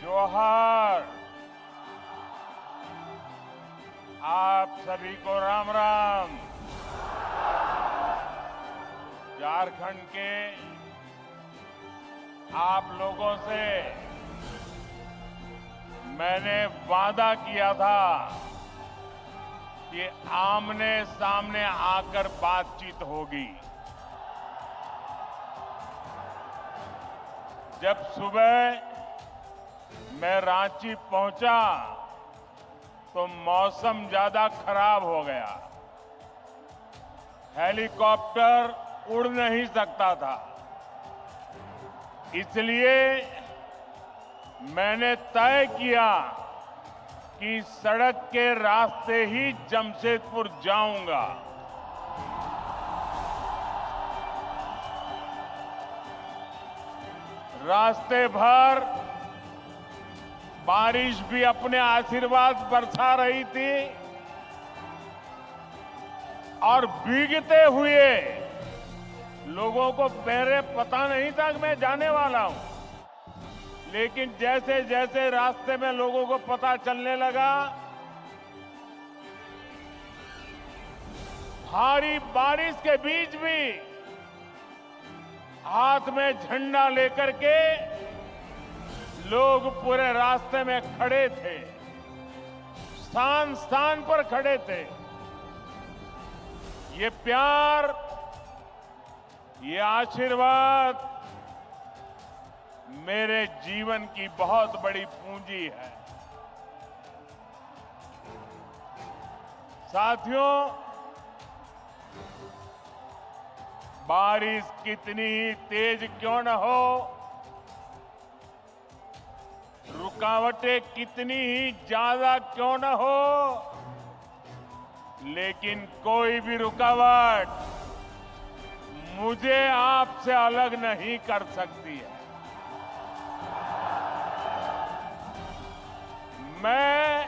जोहार। आप सभी को राम राम। झारखंड के आप लोगों से मैंने वादा किया था कि आमने सामने आकर बातचीत होगी। जब सुबह मैं रांची पहुंचा तो मौसम ज्यादा खराब हो गया। हेलीकॉप्टर उड़ नहीं सकता था, इसलिए मैंने तय किया कि सड़क के रास्ते ही जमशेदपुर जाऊंगा। रास्ते भर बारिश भी अपने आशीर्वाद बरसा रही थी और भीगते हुए लोगों को पहले पता नहीं था कि मैं जाने वाला हूं, लेकिन जैसे जैसे रास्ते में लोगों को पता चलने लगा, भारी बारिश के बीच भी हाथ में झंडा लेकर के लोग पूरे रास्ते में खड़े थे, स्थान स्थान पर खड़े थे। ये प्यार, ये आशीर्वाद मेरे जीवन की बहुत बड़ी पूंजी है। साथियों, बारिश कितनी ही तेज क्यों न हो, रुकावटें कितनी ही ज्यादा क्यों न हो, लेकिन कोई भी रुकावट मुझे आपसे अलग नहीं कर सकती है। मैं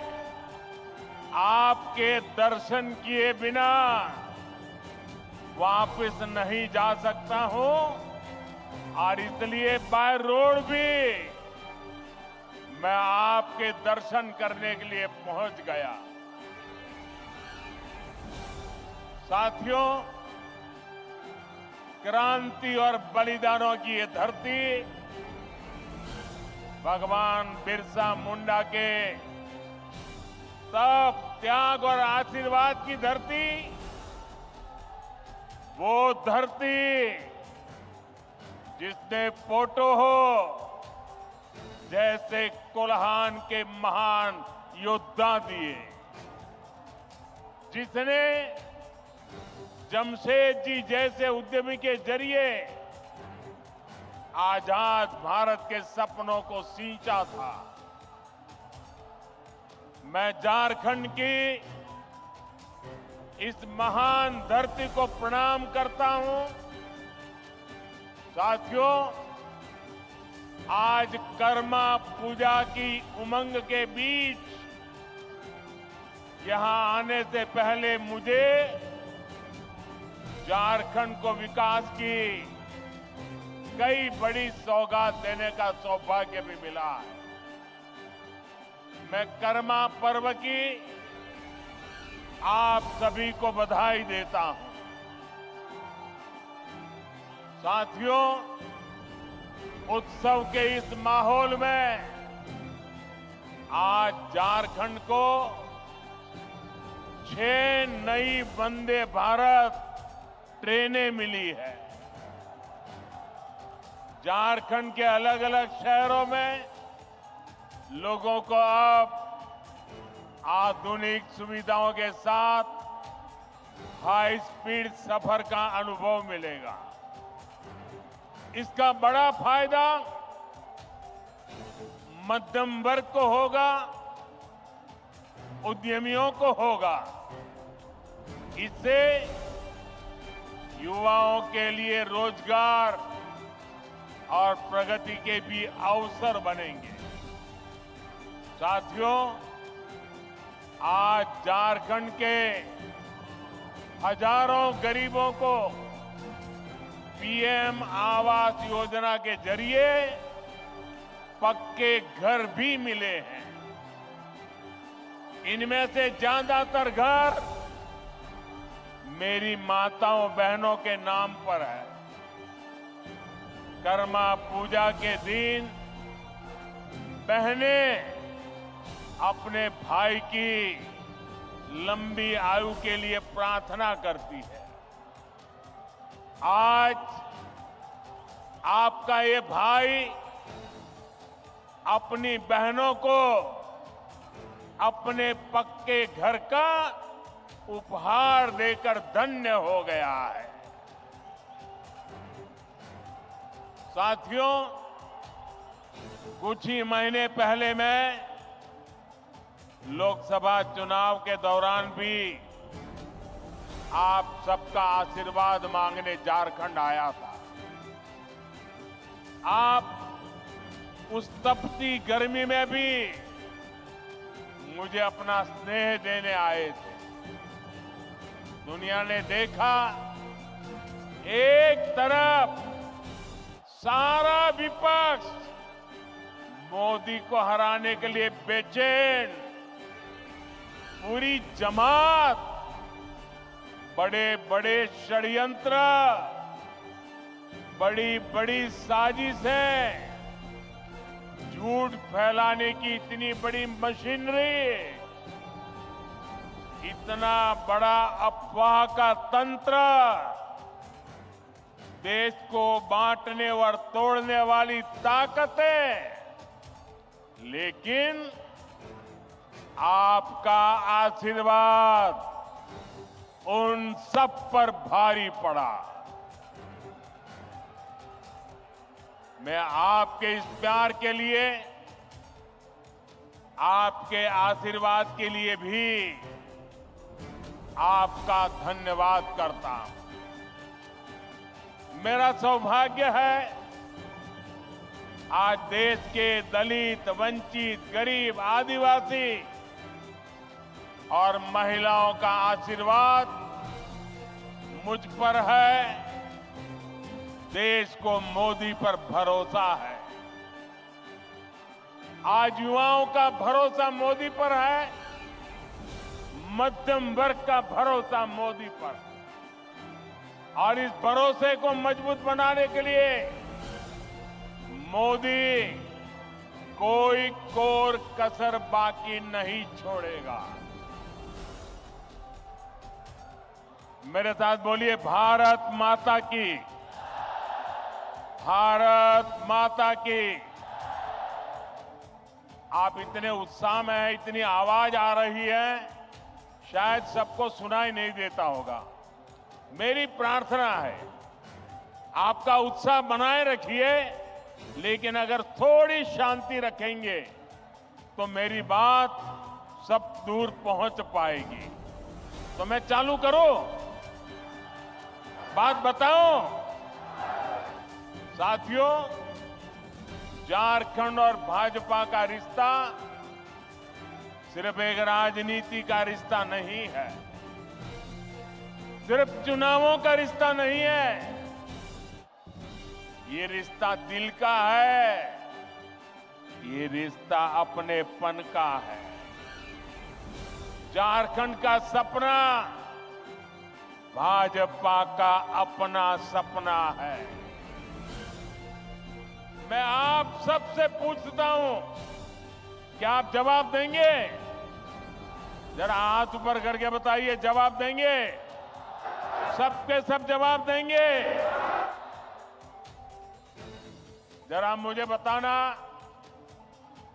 आपके दर्शन किए बिना वापस नहीं जा सकता हूं और इसलिए बाय रोड भी मैं आपके दर्शन करने के लिए पहुंच गया। साथियों, क्रांति और बलिदानों की ये धरती भगवान बिरसा मुंडा के तप, त्याग और आशीर्वाद की धरती, वो धरती जिसने पोटो हो जैसे कोल्हान के महान योद्धा दिए, जिसने जमशेद जैसे उद्यमी के जरिए आजाद भारत के सपनों को सींचा था। मैं झारखंड की इस महान धरती को प्रणाम करता हूं। साथियों, आज कर्मा पूजा की उमंग के बीच यहां आने से पहले मुझे झारखंड को विकास की कई बड़ी सौगात देने का सौभाग्य भी मिला है। मैं कर्मा पर्व की आप सभी को बधाई देता हूं। साथियों, उत्सव के इस माहौल में आज झारखंड को 6 नई वंदे भारत ट्रेनें मिली है। झारखंड के अलग अलग शहरों में लोगों को अब आधुनिक सुविधाओं के साथ हाई स्पीड सफर का अनुभव मिलेगा। इसका बड़ा फायदा मध्यम वर्ग को होगा, उद्यमियों को होगा। इससे युवाओं के लिए रोजगार और प्रगति के भी अवसर बनेंगे। साथियों, आज झारखंड के हजारों गरीबों को पीएम आवास योजना के जरिए पक्के घर भी मिले हैं। इनमें से ज्यादातर घर मेरी माताओं बहनों के नाम पर है। कर्मा पूजा के दिन बहनें अपने भाई की लंबी आयु के लिए प्रार्थना करती है। आज आपका ये भाई अपनी बहनों को अपने पक्के घर का उपहार देकर धन्य हो गया है। साथियों, कुछ ही महीने पहले मैं लोकसभा चुनाव के दौरान भी आप सबका आशीर्वाद मांगने झारखंड आया था। आप उस तपती गर्मी में भी मुझे अपना स्नेह देने आए थे। दुनिया ने देखा, एक तरफ सारा विपक्ष मोदी को हराने के लिए बेचैन, पूरी जमात बड़े बड़े षड्यंत्र, बड़ी बड़ी साजिशें, झूठ फैलाने की इतनी बड़ी मशीनरी, इतना बड़ा अफवाह का तंत्र, देश को बांटने और तोड़ने वाली ताकतें, लेकिन आपका आशीर्वाद उन सब पर भारी पड़ा। मैं आपके इस प्यार के लिए, आपके आशीर्वाद के लिए भी आपका धन्यवाद करता हूं। मेरा सौभाग्य है आज देश के दलित, वंचित, गरीब, आदिवासी और महिलाओं का आशीर्वाद मुझ पर है। देश को मोदी पर भरोसा है। आज युवाओं का भरोसा मोदी पर है, मध्यम वर्ग का भरोसा मोदी पर है। और इस भरोसे को मजबूत बनाने के लिए मोदी कोई कोर कसर बाकी नहीं छोड़ेगा। मेरे साथ बोलिए, भारत माता की, भारत माता की। आप इतने उत्साह में हैं, इतनी आवाज आ रही है, शायद सबको सुनाई नहीं देता होगा। मेरी प्रार्थना है, आपका उत्साह बनाए रखिए, लेकिन अगर थोड़ी शांति रखेंगे तो मेरी बात सब दूर पहुंच पाएगी। तो मैं चालू करूं, बात बताऊं। साथियों, झारखंड और भाजपा का रिश्ता सिर्फ एक राजनीति का रिश्ता नहीं है, सिर्फ चुनावों का रिश्ता नहीं है। ये रिश्ता दिल का है, ये रिश्ता अपनेपन का है। झारखंड का सपना भाजपा का अपना सपना है। मैं आप सबसे पूछता हूं, क्या आप जवाब देंगे? जरा हाथ ऊपर करके बताइए, जवाब देंगे? सबके सब जवाब देंगे? जरा मुझे बताना,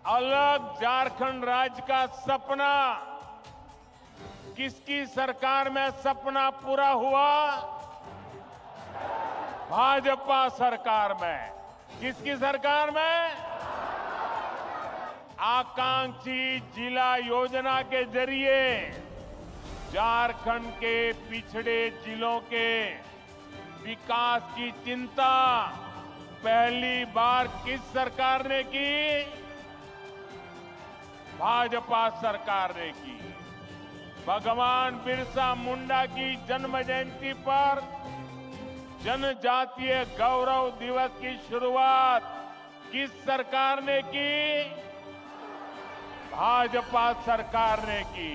अलग झारखंड राज्य का सपना किसकी सरकार में सपना पूरा हुआ? भाजपा सरकार में। किसकी सरकार में? आकांक्षी जिला योजना के जरिए झारखंड के पिछड़े जिलों के विकास की चिंता पहली बार किस सरकार ने की? भाजपा सरकार ने की। भगवान बिरसा मुंडा की जन्म जयंती पर जनजातीय गौरव दिवस की शुरुआत किस सरकार ने की? भाजपा सरकार ने की।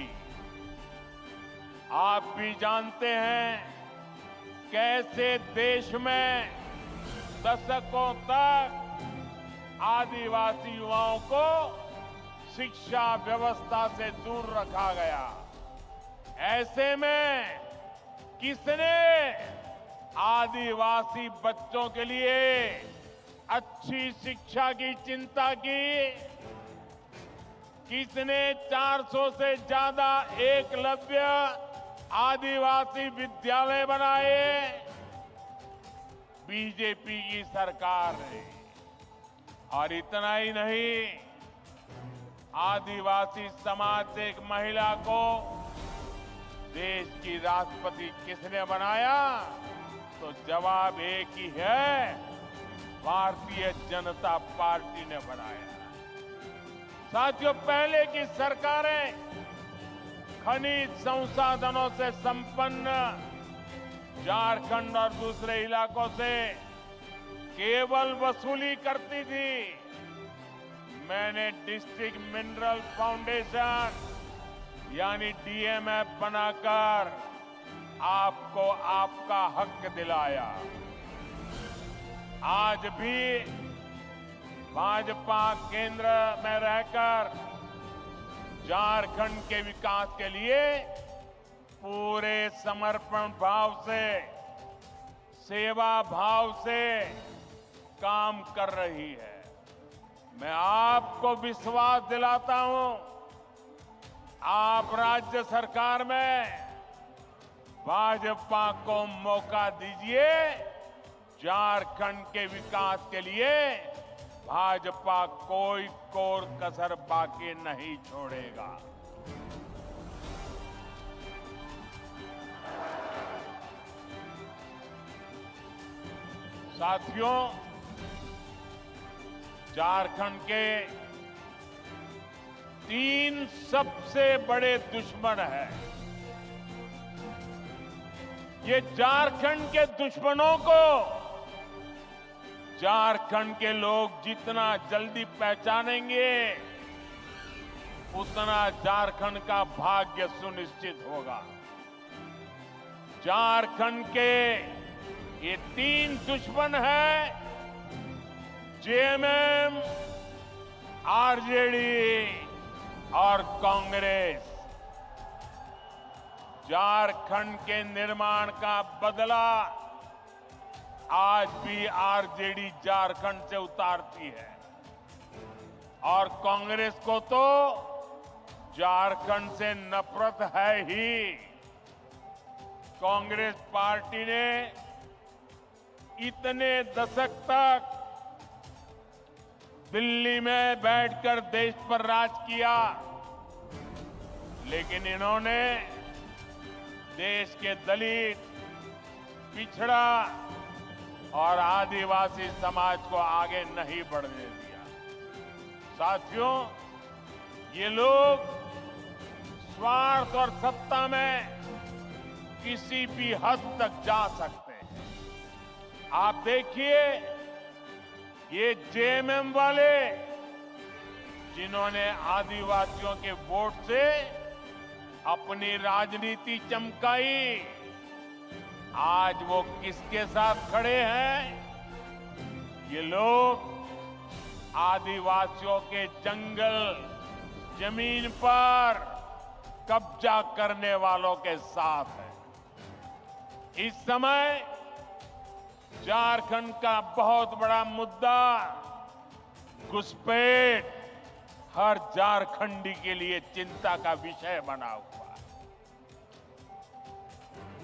आप भी जानते हैं कैसे देश में दशकों तक आदिवासी युवाओं को शिक्षा व्यवस्था से दूर रखा गया। ऐसे में किसने आदिवासी बच्चों के लिए अच्छी शिक्षा की चिंता की? किसने 400 से ज्यादा एकलव्य आदिवासी विद्यालय बनाए? बीजेपी की सरकार ने। और इतना ही नहीं, आदिवासी समाज से एक महिला को देश की राष्ट्रपति किसने बनाया? तो जवाब एक ही है, भारतीय जनता पार्टी ने बनाया। साथियों, पहले की सरकारें खनिज संसाधनों से संपन्न झारखंड और दूसरे इलाकों से केवल वसूली करती थी। मैंने डिस्ट्रिक्ट मिनरल फाउंडेशन यानी डीएमएफ बनाकर आपको आपका हक दिलाया। आज भी भाजपा केंद्र में रहकर झारखंड के विकास के लिए पूरे समर्पण भाव से, सेवा भाव से काम कर रही है। मैं आपको विश्वास दिलाता हूं, आप राज्य सरकार में भाजपा को मौका दीजिए। झारखंड के विकास के लिए भाजपा कोई कोर कसर बाकी नहीं छोड़ेगा। साथियों, झारखंड के 3 सबसे बड़े दुश्मन हैं। ये झारखंड के दुश्मनों को झारखंड के लोग जितना जल्दी पहचानेंगे, उतना झारखंड का भाग्य सुनिश्चित होगा। झारखंड के ये 3 दुश्मन हैं, जेएमएम, आरजेडी और कांग्रेस। झारखंड के निर्माण का बदला आज भी आरजेडी झारखंड से उतारती है और कांग्रेस को तो झारखंड से नफरत है ही। कांग्रेस पार्टी ने इतने दशक तक दिल्ली में बैठकर देश पर राज किया, लेकिन इन्होंने देश के दलित, पिछड़ा और आदिवासी समाज को आगे नहीं बढ़ने दिया। साथियों, ये लोग स्वार्थ और सत्ता में किसी भी हद तक जा सकते हैं। आप देखिए, ये जेएमएम वाले जिन्होंने आदिवासियों के वोट से अपनी राजनीति चमकाई, आज वो किसके साथ खड़े हैं? ये लोग आदिवासियों के जंगल, जमीन पर कब्जा करने वालों के साथ हैं। इस समय झारखंड का बहुत बड़ा मुद्दा घुसपैठ हर झारखंडी के लिए चिंता का विषय बना हुआ है।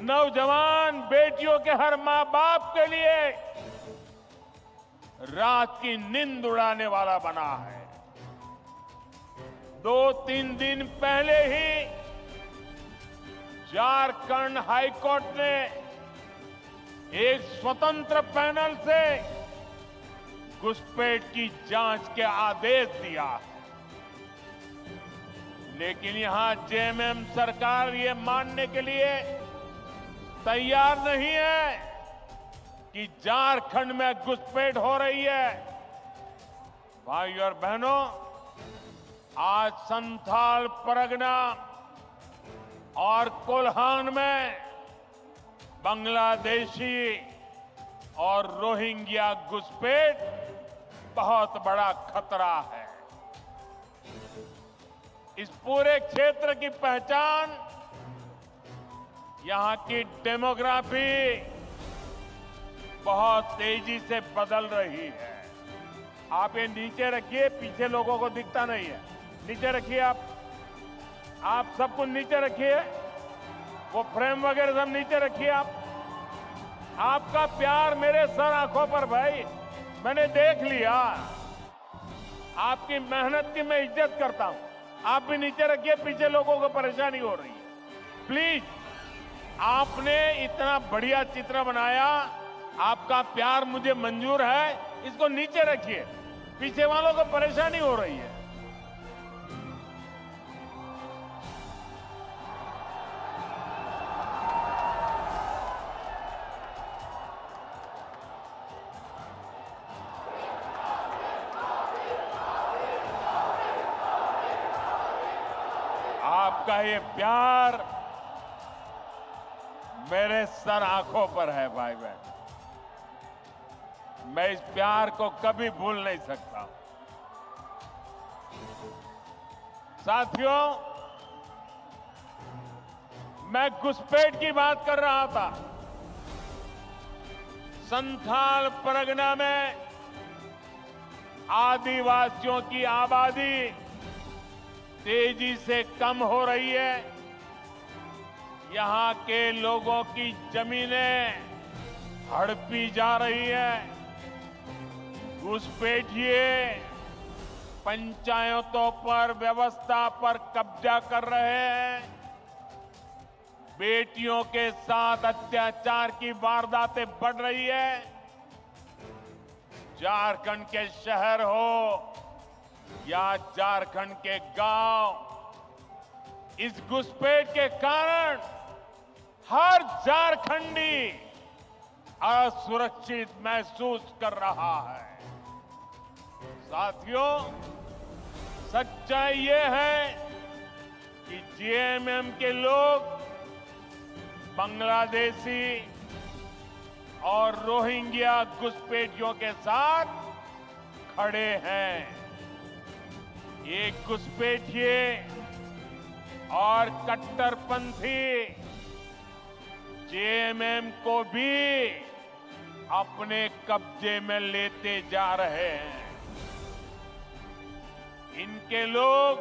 नौजवान बेटियों के हर मां बाप के लिए रात की नींद उड़ाने वाला बना है। 2-3 दिन पहले ही झारखंड हाईकोर्ट ने एक स्वतंत्र पैनल से घुसपैठ की जांच के आदेश दिया है। लेकिन यहां जेएमएम सरकार ये मानने के लिए तैयार नहीं है कि झारखंड में घुसपैठ हो रही है। भाइयों और बहनों, आज संथाल परगना और कोल्हान में बांग्लादेशी और रोहिंग्या घुसपैठ बहुत बड़ा खतरा है। इस पूरे क्षेत्र की पहचान, यहां की डेमोग्राफी बहुत तेजी से बदल रही है। आप ये नीचे रखिए, पीछे लोगों को दिखता नहीं है। नीचे रखिए, आप सब कुछ नीचे रखिए, वो फ्रेम वगैरह सब नीचे रखिए। आपका प्यार मेरे सर आंखों पर भाई, मैंने देख लिया। आपकी मेहनत की मैं इज्जत करता हूं। आप भी नीचे रखिए, पीछे लोगों को परेशानी हो रही है। प्लीज, आपने इतना बढ़िया चित्र बनाया, आपका प्यार मुझे मंजूर है, इसको नीचे रखिए, पीछे वालों को परेशानी हो रही है। आपका ये प्यार मेरे सर आंखों पर है भाई बहन। मैं इस प्यार को कभी भूल नहीं सकता। साथियों, मैं घुसपैठ की बात कर रहा था। संथाल परगना में आदिवासियों की आबादी तेजी से कम हो रही है। यहां के लोगों की जमीनें हड़पी जा रही है। घुसपैठिए पंचायतों पर, व्यवस्था पर कब्जा कर रहे हैं। बेटियों के साथ अत्याचार की वारदातें बढ़ रही है। झारखंड के शहर हो या झारखंड के गांव, इस घुसपैठ के कारण हर झारखंडी असुरक्षित महसूस कर रहा है। साथियों, सच्चाई ये है कि जेएमएम के लोग बांग्लादेशी और रोहिंग्या घुसपैठियों के साथ खड़े हैं। ये घुसपैठिए और कट्टरपंथी जेएमएम को भी अपने कब्जे में लेते जा रहे हैं। इनके लोग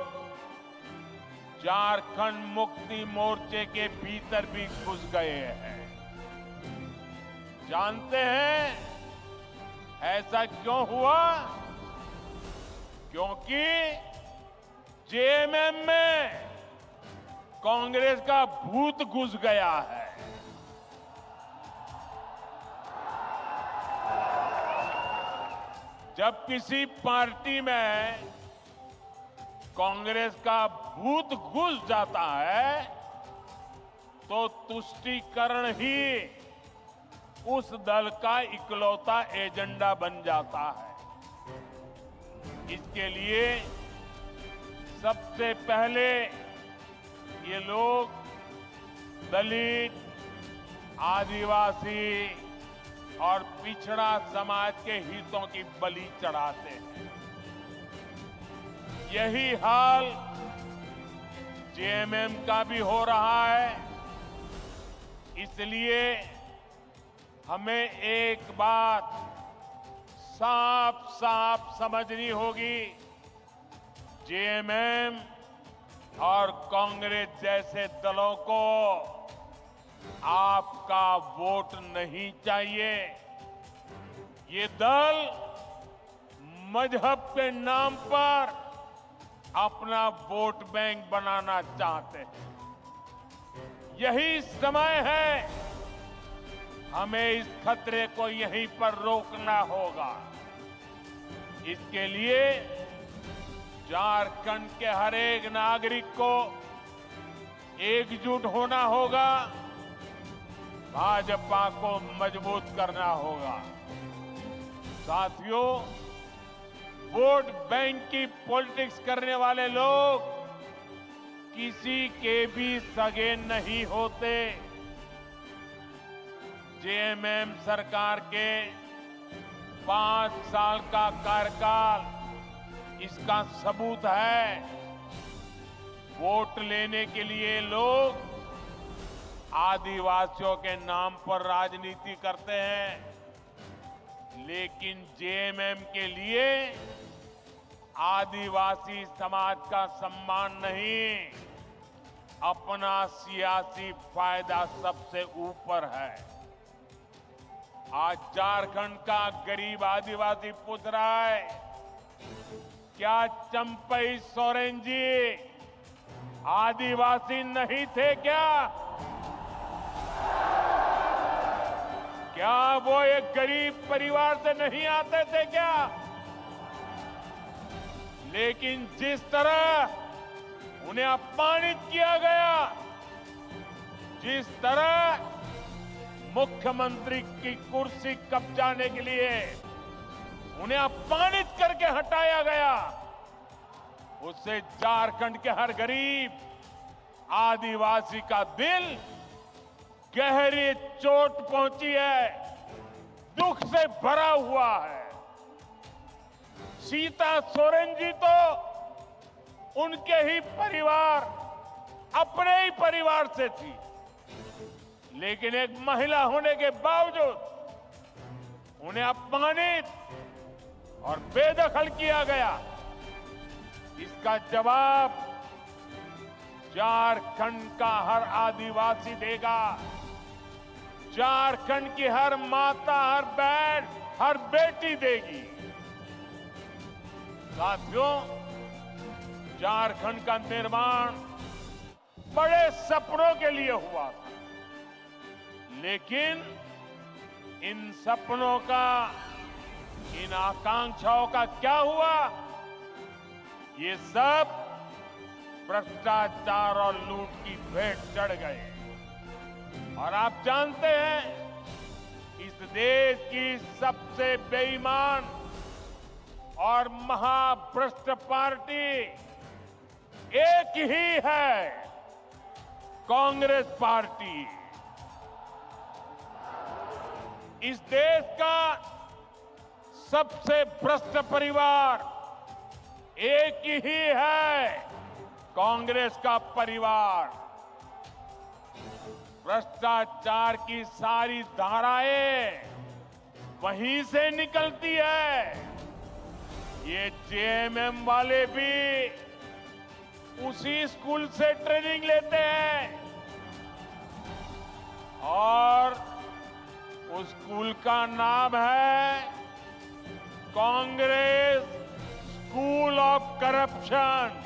झारखंड मुक्ति मोर्चे के भीतर भी घुस गए हैं। जानते हैं ऐसा क्यों हुआ? क्योंकि जेएमएम में कांग्रेस का भूत घुस गया है। जब किसी पार्टी में कांग्रेस का भूत घुस जाता है तो तुष्टीकरण ही उस दल का इकलौता एजेंडा बन जाता है। इसके लिए सबसे पहले ये लोग दलित, आदिवासी और पिछड़ा समाज के हितों की बलि चढ़ाते हैं। यही हाल जेएमएम का भी हो रहा है। इसलिए हमें एक बात साफ साफ समझनी होगी, जेएमएम और कांग्रेस जैसे दलों को आपका वोट नहीं चाहिए। ये दल मजहब के नाम पर अपना वोट बैंक बनाना चाहते हैं। यही समय है, हमें इस खतरे को यहीं पर रोकना होगा। इसके लिए झारखंड के हर एक नागरिक को एकजुट होना होगा, भाजपा को मजबूत करना होगा। साथियों, वोट बैंक की पॉलिटिक्स करने वाले लोग किसी के भी सगे नहीं होते। जेएमएम सरकार के 5 साल का कार्यकाल इसका सबूत है। वोट लेने के लिए लोग आदिवासियों के नाम पर राजनीति करते हैं, लेकिन जेएमएम के लिए आदिवासी समाज का सम्मान नहीं, अपना सियासी फायदा सबसे ऊपर है। आज झारखंड का गरीब आदिवासी पूछ रहा है, क्या चंपई सोरेन जी आदिवासी नहीं थे क्या? क्या वो एक गरीब परिवार से नहीं आते थे क्या? लेकिन जिस तरह उन्हें अपमानित किया गया, जिस तरह मुख्यमंत्री की कुर्सी कब्जाने के लिए उन्हें अपमानित करके हटाया गया, उससे झारखंड के हर गरीब आदिवासी का दिल गहरी चोट पहुंची है, दुख से भरा हुआ है। सीता सोरेन जी तो उनके ही परिवार, अपने ही परिवार से थी, लेकिन एक महिला होने के बावजूद उन्हें अपमानित और बेदखल किया गया। इसका जवाब झारखंड का हर आदिवासी देगा। झारखंड की हर माता, हर बहन, हर बेटी देगी। साथियों, झारखंड का निर्माण बड़े सपनों के लिए हुआ था, लेकिन इन सपनों का, इन आकांक्षाओं का क्या हुआ? ये सब भ्रष्टाचार और लूट की भेंट चढ़ गए। और आप जानते हैं, इस देश की सबसे बेईमान और महाभ्रष्ट पार्टी एक ही है, कांग्रेस पार्टी। इस देश का सबसे भ्रष्ट परिवार एक ही है, कांग्रेस का परिवार। भ्रष्टाचार की सारी धाराएं वहीं से निकलती है। ये जेएमएम वाले भी उसी स्कूल से ट्रेनिंग लेते हैं, और उस स्कूल का नाम है Congress school of corruption.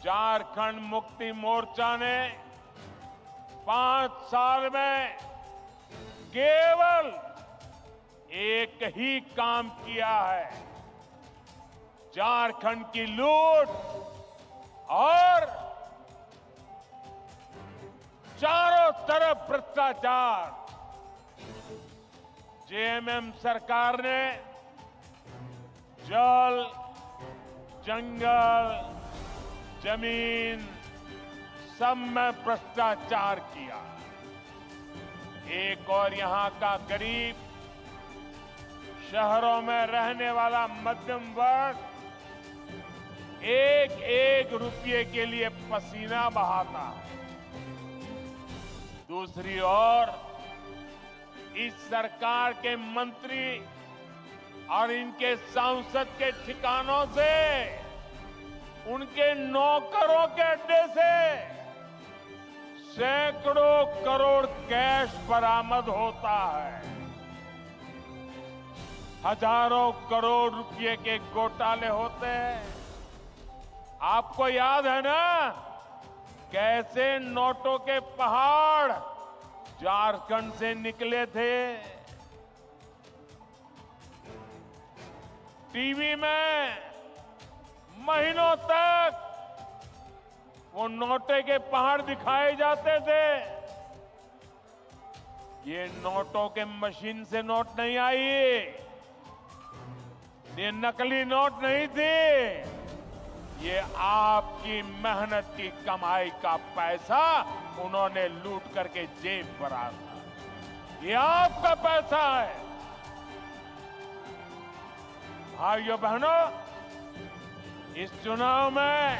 Jharkhand Mukti Morcha ने 5 साल में केवल एक ही काम किया है, झारखंड की लूट और चारों तरफ भ्रष्टाचार। जेएमएम सरकार ने जल, जंगल, जमीन सब में भ्रष्टाचार किया। एक और यहां का गरीब, शहरों में रहने वाला मध्यम वर्ग एक एक रुपये के लिए पसीना बहाता। दूसरी ओर इस सरकार के मंत्री और इनके सांसद के ठिकानों से, उनके नौकरों के अड्डे से सैकड़ों करोड़ कैश बरामद होता है। हजारों करोड़ रुपए के घोटाले होते हैं। आपको याद है ना, कैसे नोटों के पहाड़ झारखंड से निकले थे? टीवी में महीनों तक वो नोटे के पहाड़ दिखाए जाते थे। ये नोटों के मशीन से नोट नहीं आई, ये नकली नोट नहीं थी, ये आपकी मेहनत की कमाई का पैसा उन्होंने लूट करके जेब भरा था। ये आपका पैसा है। भाइयों बहनों, इस चुनाव में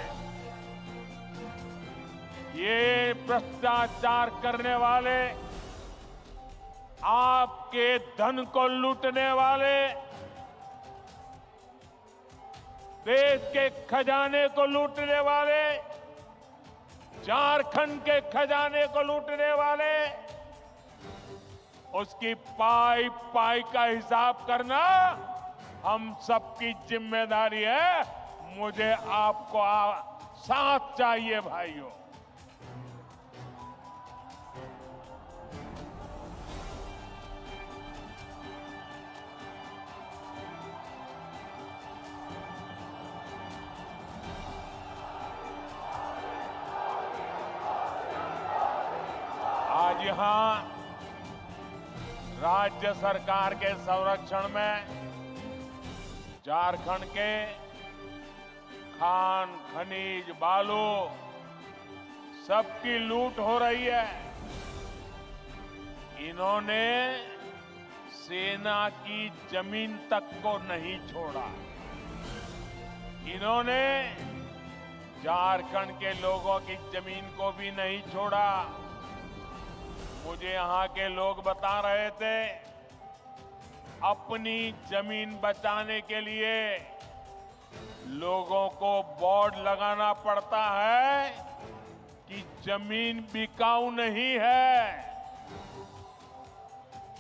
ये भ्रष्टाचार करने वाले, आपके धन को लूटने वाले, देश के खजाने को लूटने वाले, झारखंड के खजाने को लूटने वाले, उसकी पाई पाई का हिसाब करना हम सबकी जिम्मेदारी है। मुझे आपको साथ चाहिए भाइयों। आज यहां राज्य सरकार के संरक्षण में झारखंड के खान, खनिज, बालू सबकी लूट हो रही है। इन्होंने सेना की जमीन तक को नहीं छोड़ा। इन्होंने झारखंड के लोगों की जमीन को भी नहीं छोड़ा। मुझे यहां के लोग बता रहे थे, अपनी जमीन बचाने के लिए लोगों को बोर्ड लगाना पड़ता है कि जमीन बिकाऊ नहीं है।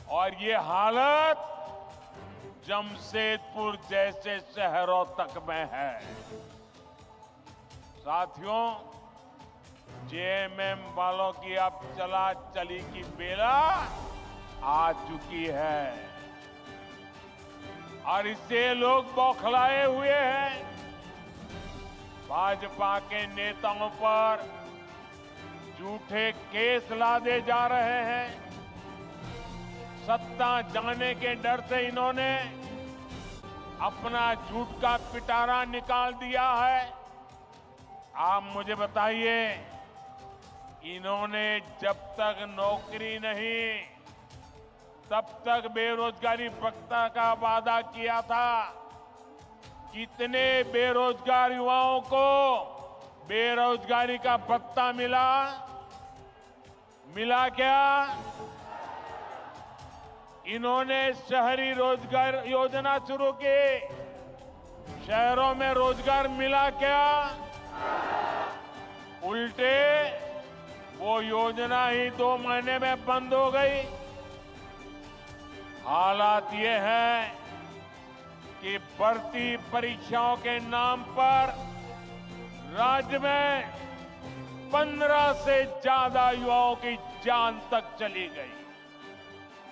और ये हालत जमशेदपुर जैसे शहरों तक में है। साथियों, जेएमएम वालों की अब चला चली की बेला आ चुकी है और इससे लोग बौखलाए हुए हैं। भाजपा के नेताओं पर झूठे केस लादे जा रहे हैं। सत्ता जाने के डर से इन्होंने अपना झूठ का पिटारा निकाल दिया है। आप मुझे बताइए, इन्होंने जब तक नौकरी नहीं, तब तक बेरोजगारी भत्ता का वादा किया था। कितने बेरोजगार युवाओं को बेरोजगारी का भत्ता मिला? मिला क्या? इन्होंने शहरी रोजगार योजना शुरू की। शहरों में रोजगार मिला क्या? उल्टे वो योजना ही 2 महीने में बंद हो गई। हालात ये है कि भर्ती परीक्षाओं के नाम पर राज्य में 15 से ज्यादा युवाओं की जान तक चली गई।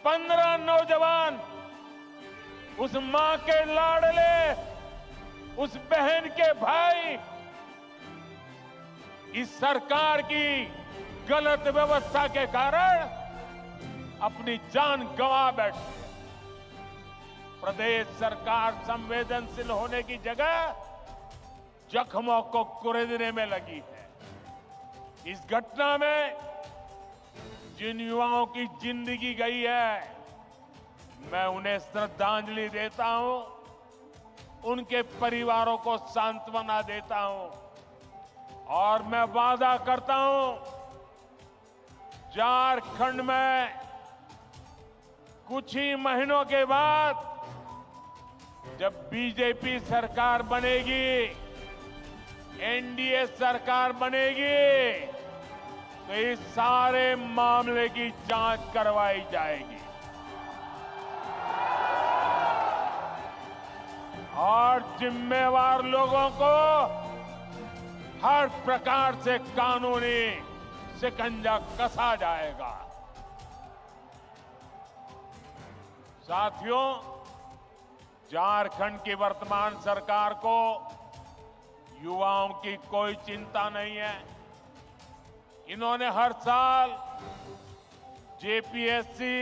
15 नौजवान, उस मां के लाडले, उस बहन के भाई, इस सरकार की गलत व्यवस्था के कारण अपनी जान गंवा बैठे। प्रदेश सरकार संवेदनशील होने की जगह जख्मों को कुरेदने में लगी है। इस घटना में जिन युवाओं की जिंदगी गई है, मैं उन्हें श्रद्धांजलि देता हूं, उनके परिवारों को सांत्वना देता हूं और मैं वादा करता हूं, झारखंड में कुछ ही महीनों के बाद जब बीजेपी सरकार बनेगी, एनडीए सरकार बनेगी, तो इस सारे मामले की जांच करवाई जाएगी और जिम्मेवार लोगों को हर प्रकार से कानूनी शिकंजा कसा जाएगा। साथियों, झारखंड की वर्तमान सरकार को युवाओं की कोई चिंता नहीं है। इन्होंने हर साल जेपीएससी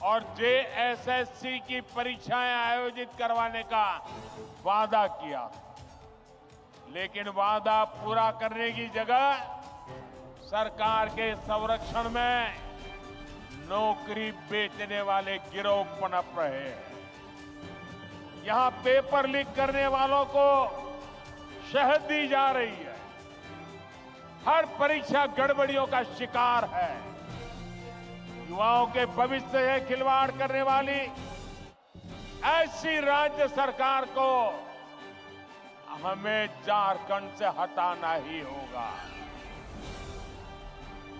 और जेएसएससी की परीक्षाएं आयोजित करवाने का वादा किया, लेकिन वादा पूरा करने की जगह सरकार के संरक्षण में नौकरी बेचने वाले गिरोह पनप रहे हैं। यहां पेपर लीक करने वालों को शहद दी जा रही है। हर परीक्षा गड़बड़ियों का शिकार है। युवाओं के भविष्य से खिलवाड़ करने वाली ऐसी राज्य सरकार को हमें झारखंड से हटाना ही होगा।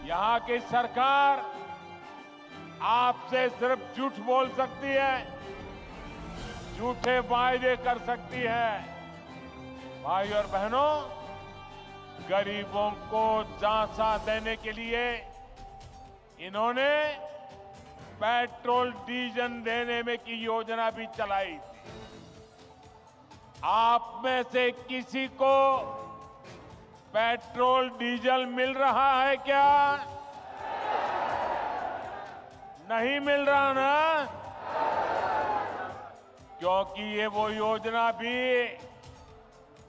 यहां की सरकार आपसे सिर्फ झूठ बोल सकती है, झूठे वायदे कर सकती है। भाई और बहनों, गरीबों को झांसा देने के लिए इन्होंने पेट्रोल डीजल देने में की योजना भी चलाई थी। आप में से किसी को पेट्रोल डीजल मिल रहा है क्या? नहीं मिल रहा ना? क्योंकि ये वो योजना भी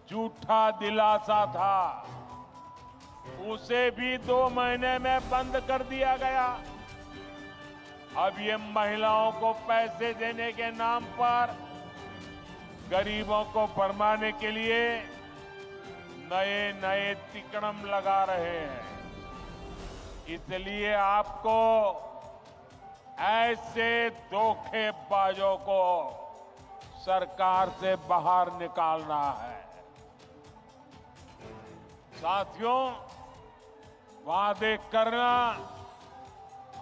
झूठा दिलासा था, उसे भी 2 महीने में बंद कर दिया गया। अब ये महिलाओं को पैसे देने के नाम पर गरीबों को भरमाने के लिए नए नए तिकड़म लगा रहे हैं। इसलिए आपको ऐसे धोखेबाजों को सरकार से बाहर निकालना है। साथियों, वादे करना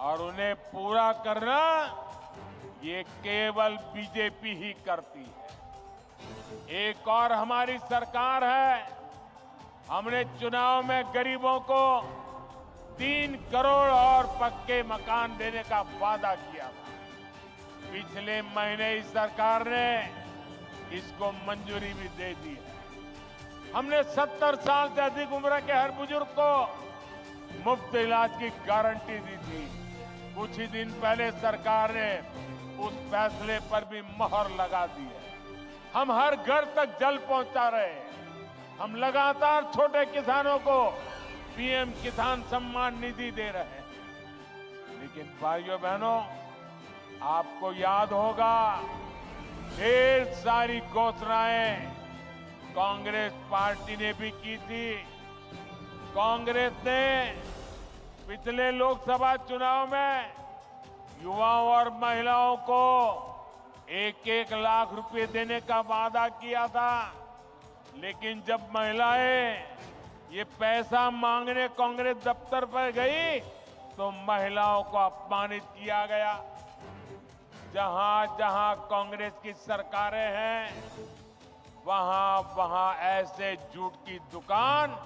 और उन्हें पूरा करना ये केवल बीजेपी ही करती है। एक और हमारी सरकार है। हमने चुनाव में गरीबों को 3 करोड़ और पक्के मकान देने का वादा किया था। पिछले महीने इस सरकार ने इसको मंजूरी भी दे दी है। हमने 70 साल से अधिक उम्र के हर बुजुर्ग को मुफ्त इलाज की गारंटी दी थी। कुछ ही दिन पहले सरकार ने उस फैसले पर भी मोहर लगा दी है। हम हर घर तक जल पहुंचा रहे हैं। हम लगातार छोटे किसानों को पीएम किसान सम्मान निधि दे रहे हैं। लेकिन भाइयों बहनों, आपको याद होगा, ढेर सारी घोषणाएं कांग्रेस पार्टी ने भी की थी। कांग्रेस ने पिछले लोकसभा चुनाव में युवाओं और महिलाओं को 1-1 लाख रुपए देने का वादा किया था। लेकिन जब महिलाएं ये पैसा मांगने कांग्रेस दफ्तर पर गई तो महिलाओं को अपमानित किया गया। जहां जहां कांग्रेस की सरकारें हैं, वहां वहां ऐसे झूठ की दुकान,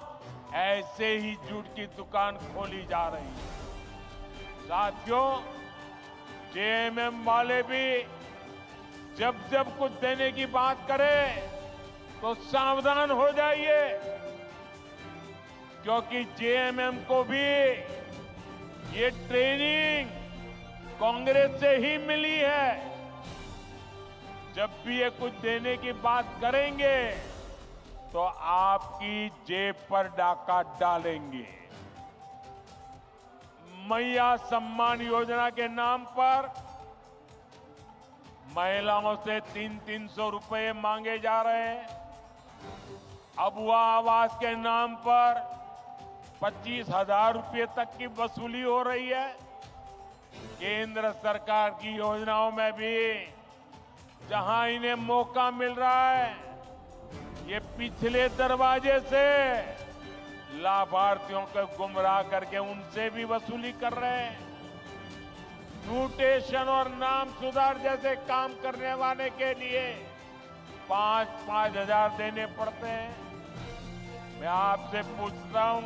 ऐसे ही झूठ की दुकान खोली जा रही है। साथियों, जेएमएम वाले भी जब जब कुछ देने की बात करें तो सावधान हो जाइए, क्योंकि जेएमएम को भी ये ट्रेनिंग कांग्रेस से ही मिली है। जब भी ये कुछ देने की बात करेंगे तो आपकी जेब पर डाका डालेंगे। मैया सम्मान योजना के नाम पर महिलाओं से 300-300 रुपए मांगे जा रहे हैं। अबुआ आवास के नाम पर 25,000 रुपए तक की वसूली हो रही है। केंद्र सरकार की योजनाओं में भी जहां इन्हें मौका मिल रहा है, ये पिछले दरवाजे से लाभार्थियों को गुमराह करके उनसे भी वसूली कर रहे हैं। म्यूटेशन और नाम सुधार जैसे काम करने वाले के लिए 5-5 हजार देने पड़ते हैं। मैं आपसे पूछता हूं,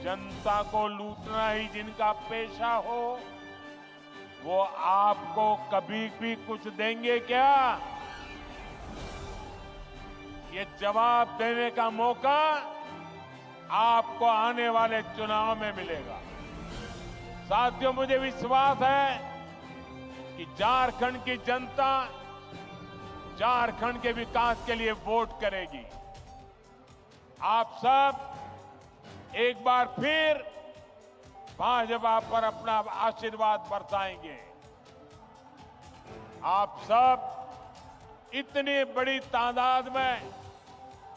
जनता को लूटना ही जिनका पेशा हो, वो आपको कभी भी कुछ देंगे क्या? ये जवाब देने का मौका आपको आने वाले चुनाव में मिलेगा। साथियों, मुझे विश्वास है कि झारखंड की जनता झारखंड के विकास के लिए वोट करेगी। आप सब एक बार फिर भाजपा पर अपना आशीर्वाद बरसाएंगे। आप सब इतनी बड़ी तादाद में,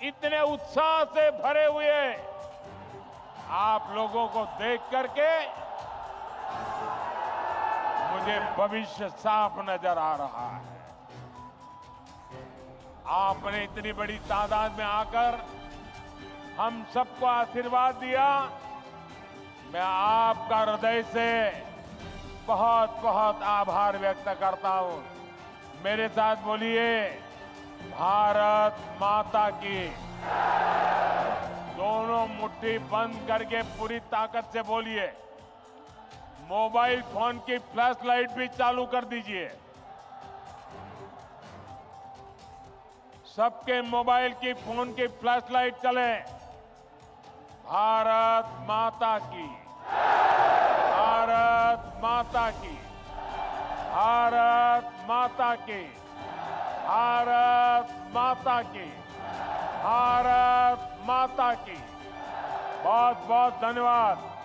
इतने उत्साह से भरे हुए आप लोगों को देख करके मुझे भविष्य साफ नजर आ रहा है। आपने इतनी बड़ी तादाद में आकर हम सबको आशीर्वाद दिया। मैं आपका हृदय से बहुत बहुत आभार व्यक्त करता हूं। मेरे साथ बोलिए, भारत माता की। दोनों मुट्ठी बंद करके पूरी ताकत से बोलिए। मोबाइल फोन की फ्लैश लाइट भी चालू कर दीजिए। सबके मोबाइल की, फोन की फ्लैश लाइट चले। भारत माता की, भारत माता की, भारत माता की, भारत माता की, भारत माता की। बहुत बहुत धन्यवाद।